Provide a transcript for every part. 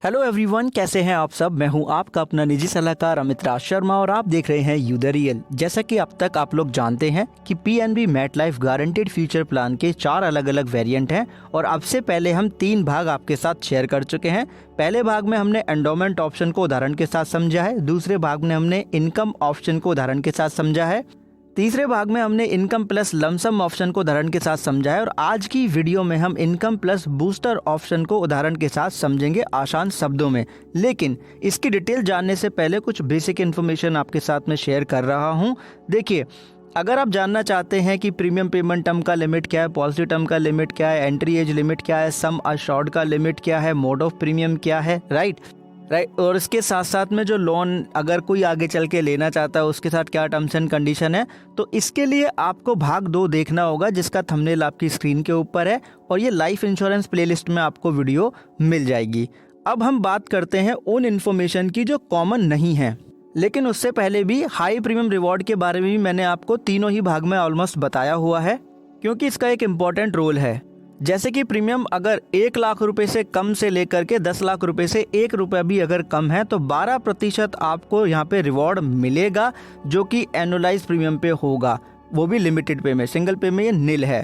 Hello everyone, कैसे हैं आप सब। मैं हूं आपका अपना निजी सलाहकार अमित राज शर्मा और आप देख रहे हैं यू द रियल। जैसा कि अब तक आप लोग जानते हैं कि PNB MetLife guaranteed future plan के 4 अलग अलग वेरिएंट हैं और अब से पहले हम 3 भाग आपके साथ शेयर कर चुके हैं। पहले भाग में हमने एंडोमेंट ऑप्शन को उदाहरण के साथ समझा है, दूसरे भाग में हमने इनकम ऑप्शन को उदाहरण के साथ समझा है, तीसरे भाग में हमने इनकम प्लस लमसम ऑप्शन को उदाहरण के साथ समझा है और आज की वीडियो में हम इनकम प्लस बूस्टर ऑप्शन को उदाहरण के साथ समझेंगे आसान शब्दों में। लेकिन इसकी डिटेल जानने से पहले कुछ बेसिक इन्फॉर्मेशन आपके साथ में शेयर कर रहा हूं। देखिए, अगर आप जानना चाहते हैं कि प्रीमियम पेमेंट टर्म का लिमिट क्या है, पॉलिसी टर्म का लिमिट क्या है, एंट्री एज लिमिट क्या है, सम अश्योर्ड का लिमिट क्या है, मोड ऑफ प्रीमियम क्या है, राइट। और इसके साथ साथ में जो लोन अगर कोई आगे चल के लेना चाहता है उसके साथ क्या टर्म्स एंड कंडीशन है, तो इसके लिए आपको भाग 2 देखना होगा जिसका थंबनेल आपकी स्क्रीन के ऊपर है और ये लाइफ इंश्योरेंस प्लेलिस्ट में आपको वीडियो मिल जाएगी। अब हम बात करते हैं उन इन्फॉर्मेशन की जो कॉमन नहीं है, लेकिन उससे पहले भी हाई प्रीमियम रिवॉर्ड के बारे में भी मैंने आपको तीनों ही भाग में ऑलमोस्ट बताया हुआ है, क्योंकि इसका एक इम्पॉर्टेंट रोल है। जैसे कि प्रीमियम अगर 1 लाख रुपए से कम से लेकर के 10 लाख रुपए से 1 रुपया भी अगर कम है तो 12% आपको यहाँ पे रिवॉर्ड मिलेगा, जो कि एनुअलाइज प्रीमियम पे होगा, वो भी लिमिटेड पे में। सिंगल पे में ये नील है।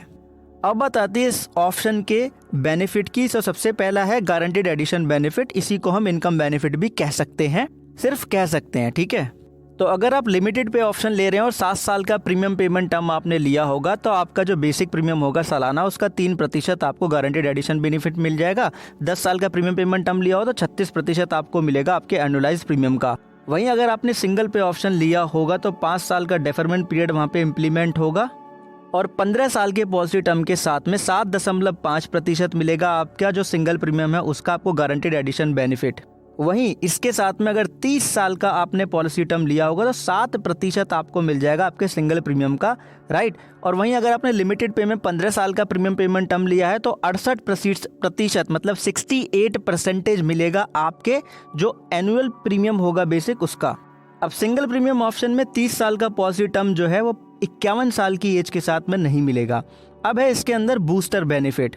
अब बात आती है इस ऑप्शन के बेनिफिट की। तो सबसे पहला है गारंटेड एडिशन बेनिफिट, इसी को हम इनकम बेनिफिट भी कह सकते हैं, सिर्फ कह सकते हैं, ठीक है। तो अगर आप लिमिटेड पे ऑप्शन ले रहे हैं और 7 साल का प्रीमियम पेमेंट टर्म आपने लिया होगा तो आपका जो बेसिक प्रीमियम होगा सालाना, उसका 3% आपको गारंटेड एडिशन बेनिफिट मिल जाएगा। 10 साल का प्रीमियम पेमेंट टर्म लिया हो तो 36% आपको मिलेगा आपके एनुअलाइज प्रीमियम का। वहीं अगर आपने सिंगल पे ऑप्शन लिया होगा तो 5 साल का डेफरमेंट पीरियड वहाँ पे इम्प्लीमेंट होगा और 15 साल के पॉलिसी टर्म के साथ में 7.5% मिलेगा आपका जो सिंगल प्रीमियम है उसका आपको गारंटेड एडिशन बेनिफिट। वहीं इसके साथ में अगर 30 साल का आपने पॉलिसी टर्म लिया होगा तो 7% आपको मिल जाएगा आपके सिंगल प्रीमियम का, राइट। और वहीं अगर आपने लिमिटेड पे में 15 साल का प्रीमियम पेमेंट टर्म लिया है तो 68% मतलब 68% मिलेगा आपके जो एनुअल प्रीमियम होगा बेसिक उसका। अब सिंगल प्रीमियम ऑप्शन में 30 साल का पॉलिसी टर्म जो है वो 51 साल की एज के साथ में नहीं मिलेगा। अब है इसके अंदर बूस्टर बेनिफिट।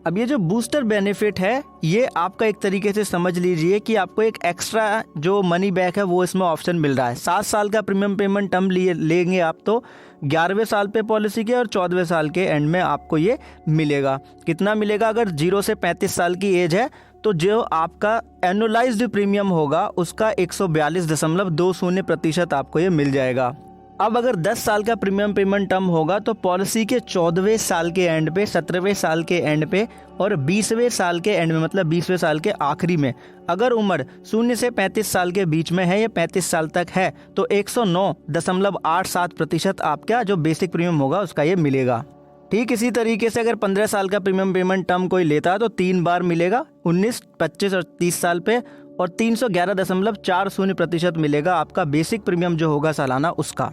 अब ये जो बूस्टर बेनिफिट है ये आपका एक तरीके से समझ लीजिए कि आपको एक एक्स्ट्रा जो मनी बैक है वो इसमें ऑप्शन मिल रहा है। 7 साल का प्रीमियम पेमेंट टर्म लेंगे आप तो 11वें साल पे पॉलिसी के और 14वें साल के एंड में आपको ये मिलेगा। कितना मिलेगा? अगर 0 से 35 साल की एज है तो जो आपका एनुअलाइज्ड प्रीमियम होगा उसका 142.20% आपको ये मिल जाएगा। अब अगर 10 साल का प्रीमियम पेमेंट टर्म होगा तो पॉलिसी के 14वें साल के एंड पे, 17वें साल के एंड पे और 20वें साल के एंड में, मतलब 20वें साल के आखिरी में अगर उम्र 0 से 35 साल के बीच में है या 35 साल तक है तो 109.87% आपका जो बेसिक प्रीमियम होगा उसका ये मिलेगा। ठीक इसी तरीके से अगर 15 साल का प्रीमियम पेमेंट टर्म कोई लेता है तो 3 बार मिलेगा, 19, 25 और 30 साल पे, और 311.40% मिलेगा आपका बेसिक प्रीमियम जो होगा सालाना उसका।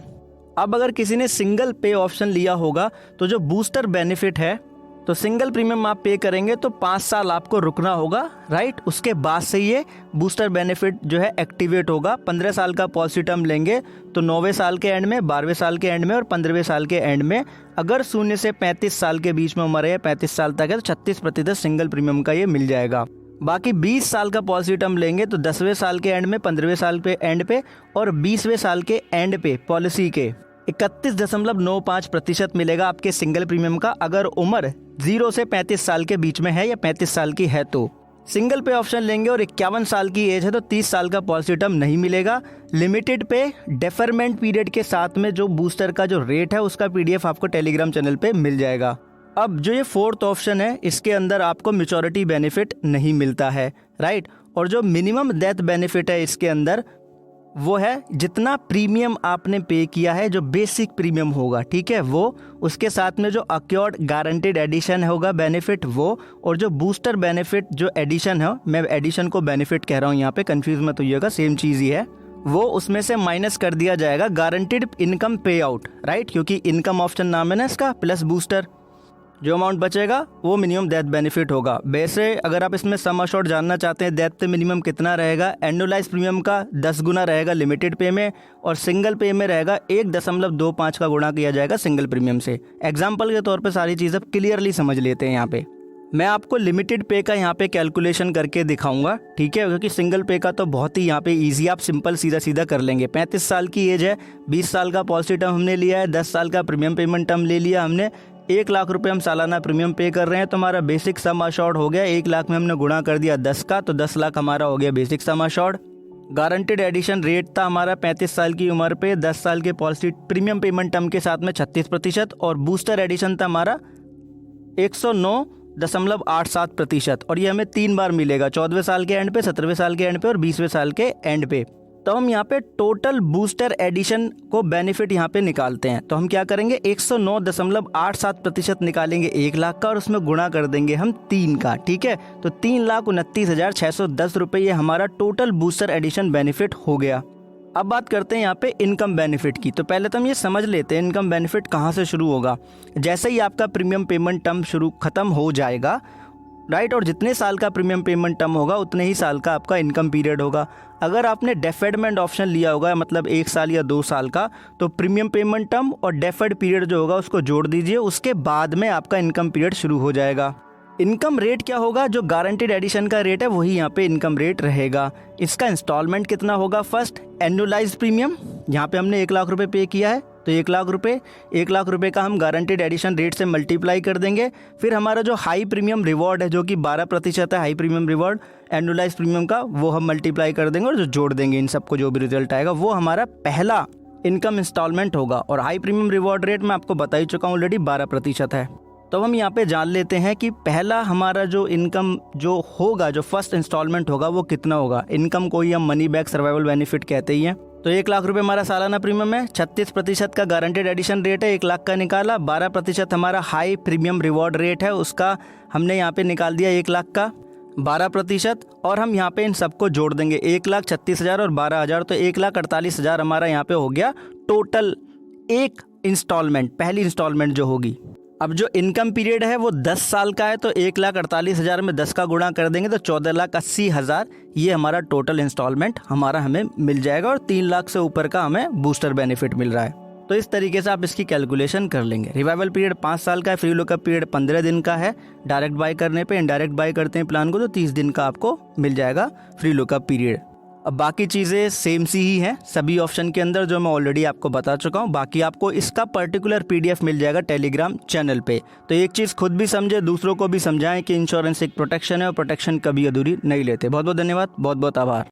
अब अगर किसी ने सिंगल पे ऑप्शन लिया होगा तो जो बूस्टर बेनिफिट है तो सिंगल प्रीमियम आप पे करेंगे तो 5 साल आपको रुकना होगा, राइट। उसके बाद से ये बूस्टर बेनिफिट जो है एक्टिवेट होगा। 15 साल का पॉलिसी टर्म लेंगे तो 9वें साल के एंड में, 12वें साल के एंड में और 15वें साल के एंड में अगर 0 से 35 साल के बीच में उम्र है, 35 साल तक है तो 36% सिंगल प्रीमियम का ये मिल जाएगा। बाकी 20 साल का पॉलिसी टर्म लेंगे तो 10वें साल के एंड में, 15वें साल पे एंड पे और 20वें साल के एंड पे पॉलिसी के 31.95% मिलेगा आपके सिंगल प्रीमियम का अगर उम्र 0 से 35 साल के बीच में है या 35 साल की है तो। सिंगल पे ऑप्शन लेंगे और 51 साल की एज है तो 30 साल का पॉलिसी टर्म नहीं मिलेगा। लिमिटेड पे डेफरमेंट पीरियड के साथ में जो बूस्टर का जो रेट है उसका PDF आपको टेलीग्राम चैनल पे मिल जाएगा। अब जो ये 4th ऑप्शन है इसके अंदर आपको मैच्योरिटी बेनिफिट नहीं मिलता है, राइट। और जो मिनिमम डेथ बेनिफिट है इसके अंदर वो है जितना प्रीमियम आपने पे किया है, जो बेसिक प्रीमियम होगा, ठीक है, वो, उसके साथ में जो अक्योर्ड गारंटेड एडिशन होगा बेनिफिट वो, और जो बूस्टर बेनिफिट जो एडिशन है, मैं एडिशन को बेनिफिट कह रहा हूँ यहाँ पे, कंफ्यूज मत होइएगा, सेम चीज़ ही है, वो उसमें से माइनस कर दिया जाएगा गारंटेड इनकम पे आउट, राइट, क्योंकि इनकम ऑप्शन नाम है ना इसका, प्लस बूस्टर। जो अमाउंट बचेगा वो मिनिमम डेथ बेनिफिट होगा। वैसे अगर आप इसमें सम अश्योर्ड जानना चाहते हैं डेथ पे मिनिमम कितना रहेगा, एनुअलाइज प्रीमियम का 10 गुना रहेगा लिमिटेड पे में और सिंगल पे में रहेगा 1.25 का गुणा किया जाएगा सिंगल प्रीमियम से। एग्जाम्पल के तौर पे सारी चीज़ अब क्लियरली समझ लेते हैं यहाँ पे। मैं आपको लिमिटेड पे का यहाँ पे कैलकुलेशन करके दिखाऊंगा, ठीक है, क्योंकि सिंगल पे का तो बहुत ही यहाँ पे इजी, आप सिंपल सीधा सीधा कर लेंगे। 35 साल की एज है, 20 साल का पॉलिसी टर्म हमने लिया है, 10 साल का प्रीमियम पेमेंट टर्म ले लिया हमने, 1 लाख रुपए हम सालाना प्रीमियम पे कर रहे हैं, तो हमारा बेसिक सम अश्योर्ड हो गया। 1 लाख में हमने गुणा कर दिया 10 का, तो 10 लाख हमारा हो गया basic sum assured. Guaranteed addition rate था हमारा 35 साल की उम्र पे 10 साल के पॉलिसी प्रीमियम पेमेंट टर्म के साथ में 36%, और बूस्टर एडिशन था हमारा 109.87%, और ये हमें 3 बार मिलेगा, 14वें साल के एंड पे, 17वें साल के एंड पे और 20वें साल के एंड पे। तो हम यहाँ पे टोटल बूस्टर एडिशन को बेनिफिट यहाँ पे निकालते हैं। तो हम क्या करेंगे, 109.87% निकालेंगे 1 लाख का, और उसमें गुणा कर देंगे हम 3 का, ठीक है। तो 3,29,610 रुपये ये हमारा टोटल बूस्टर एडिशन बेनिफिट हो गया। अब बात करते हैं यहाँ पे इनकम बेनिफिट की। तो पहले तो हम ये समझ लेते हैं इनकम बेनिफिट कहाँ से शुरू होगा। जैसे ही आपका प्रीमियम पेमेंट टर्म खत्म हो जाएगा, राइट, और जितने साल का प्रीमियम पेमेंट टर्म होगा उतने ही साल का आपका इनकम पीरियड होगा। अगर आपने डेफर्डमेंट ऑप्शन लिया होगा, मतलब 1 साल या 2 साल का, तो प्रीमियम पेमेंट टर्म और डेफर्ड पीरियड जो होगा उसको जोड़ दीजिए, उसके बाद में आपका इनकम पीरियड शुरू हो जाएगा। इनकम रेट क्या होगा, जो गारंटेड एडिशन का रेट है वही यहाँ पे इनकम रेट रहेगा। इसका इंस्टॉलमेंट कितना होगा, फर्स्ट एनुअलाइज प्रीमियम, यहाँ पे हमने 1 लाख रुपए पे किया है, तो 1 लाख रुपए का हम गारंटेड एडिशन रेट से मल्टीप्लाई कर देंगे। फिर हमारा जो हाई प्रीमियम रिवॉर्ड है, जो कि 12% है high premium reward annualise premium का, वो हम मल्टीप्लाई कर देंगे, और जो जोड़ देंगे इन सबको, जो भी रिजल्ट आएगा वो हमारा पहला इनकम इंस्टॉलमेंट होगा। और हाई प्रीमियम रिवॉर्ड रेट मैं आपको बता ही चुका हूँ ऑलरेडी, 12% है। तो हम यहाँ पे जान लेते हैं कि पहला हमारा जो इनकम जो होगा, जो फर्स्ट इंस्टॉलमेंट होगा वो कितना होगा। इनकम को ही हम मनी बैक सर्वाइवल बेनिफिट कहते ही हैं। तो 1 लाख रुपए हमारा सालाना प्रीमियम है, 36% का गारंटेड एडिशन रेट है, 1 लाख का निकाला, 12% हमारा हाई प्रीमियम रिवॉर्ड रेट है, उसका हमने यहाँ पे निकाल दिया 1 लाख का 12%, और हम यहाँ पे इन सबको जोड़ देंगे, 1,36,000 और 12,000, तो 1,48,000 हमारा यहाँ पे हो गया टोटल एक इंस्टॉलमेंट, पहली इंस्टॉलमेंट जो होगी। अब जो इनकम पीरियड है वो 10 साल का है, तो 1,48,000 में 10 का गुणा कर देंगे तो 14,80,000 ये हमारा टोटल इंस्टॉलमेंट हमें मिल जाएगा, और 3 लाख से ऊपर का हमें बूस्टर बेनिफिट मिल रहा है। तो इस तरीके से आप इसकी कैलकुलेशन कर लेंगे। रिवाइवल पीरियड 5 साल का है, फ्री लॉकअप पीरियड 15 दिन का है। डायरेक्ट बाय करने पे, इनडायरेक्ट बाय करते हैं प्लान को तो 30 दिन का आपको मिल जाएगा फ्री लॉकअप पीरियड। अब बाकी चीज़ें सेम सी ही हैं सभी ऑप्शन के अंदर, जो मैं ऑलरेडी आपको बता चुका हूँ। बाकी आपको इसका पर्टिकुलर PDF मिल जाएगा टेलीग्राम चैनल पे। तो एक चीज़ खुद भी समझे, दूसरों को भी समझाएं कि इंश्योरेंस एक प्रोटेक्शन है, और प्रोटेक्शन कभी अधूरी नहीं लेते। बहुत बहुत धन्यवाद, बहुत बहुत आभार।